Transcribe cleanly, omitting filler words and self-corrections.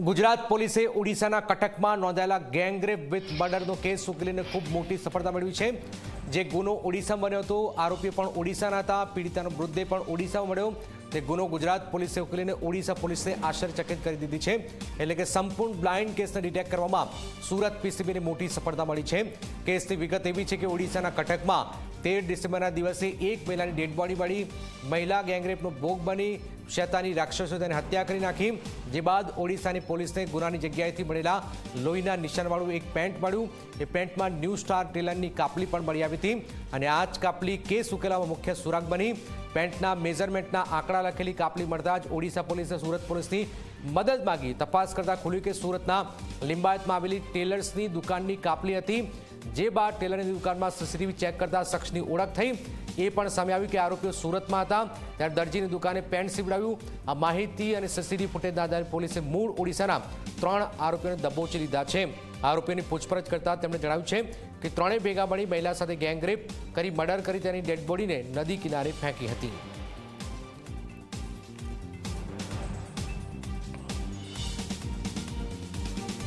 गुजरात પોલીસે ઓડિશાના કટકમાં નોંધાયેલા ગેંગરેપ વિથ મર્ડરનો કેસ ઉકેલીને ખૂબ મોટી સફળતા મેળવી છે। જે ગુનો ઓડિશામાં બન્યો હતો, આરોપી પણ ઓડિશાના હતા, પીડિતાનો મૃતદેહ પણ ઓડિશામાં મળ્યો। તે ગુનો ગુજરાત પોલીસે ઉકેલીને ઓડિશા પોલીસને આશ્ચર્યચકિત કરી દીધી છે। એટલે કે સંપૂર્ણ બ્લાઇન્ડ કેસને ડિટેક્ટ કરવામાં સુરત પીસીબીને મોટી સફળતા મળી છે। કેસની વિગત એવી છે કે ઓડિશાના કટકમાં 13 ડિસેમ્બરના દિવસે એક મહિલાની ડેડ બોડી મળી। મહિલા ગેંગરેપનો ભોગ બની શૈતાની રાક્ષસો તેની હત્યા કરી નાખી। જે બાદ ઓડિશાની પોલીસને ગુનાની જગ્યાએથી મળેલા લોહીના નિશાનવાળું એક પેન્ટ મળ્યું। એ પેન્ટમાં ન્યૂ સ્ટાર ટેલરની કાપલી પણ મળી આવી હતી અને આ જ કાપલી કેસ ઉકેલવામાં મુખ્ય સુરાગ બની। પેન્ટના મેઝરમેન્ટના આંકડા લખેલી કાપલી મળતા જ ઓડિશા પોલીસે સુરત પોલીસની મદદ માંગી। તપાસ કરતા ખુલ્યું કે સુરતના લિંબાયતમાં આવેલી ટેલર્સની દુકાનની કાપલી હતી। જે બાદ ટેલરની દુકાનમાં સીસીટીવી ચેક કરતા શખ્સની ઓળખ થઈ। એ પણ સામે આવ્યું કે આરોપીઓ સુરતમાં હતા, ત્યારે દરજીની દુકાને પેન્ટ સીવડાવ્યું। આ માહિતી અને સીસીટીવી ફૂટેજના આધારે પોલીસે મૂળ ઓડિશાના 3 આરોપીઓને દબોચી લીધા છે। આરોપીઓની પૂછપરછ કરતા તેમણે જણાવ્યું છે કે ત્રણેય ભેગા મળી મહિલા સાથે ગેંગરેપ કરી મર્ડર કરી તેની ડેડ બોડીને નદી કિનારે ફેંકી હતી।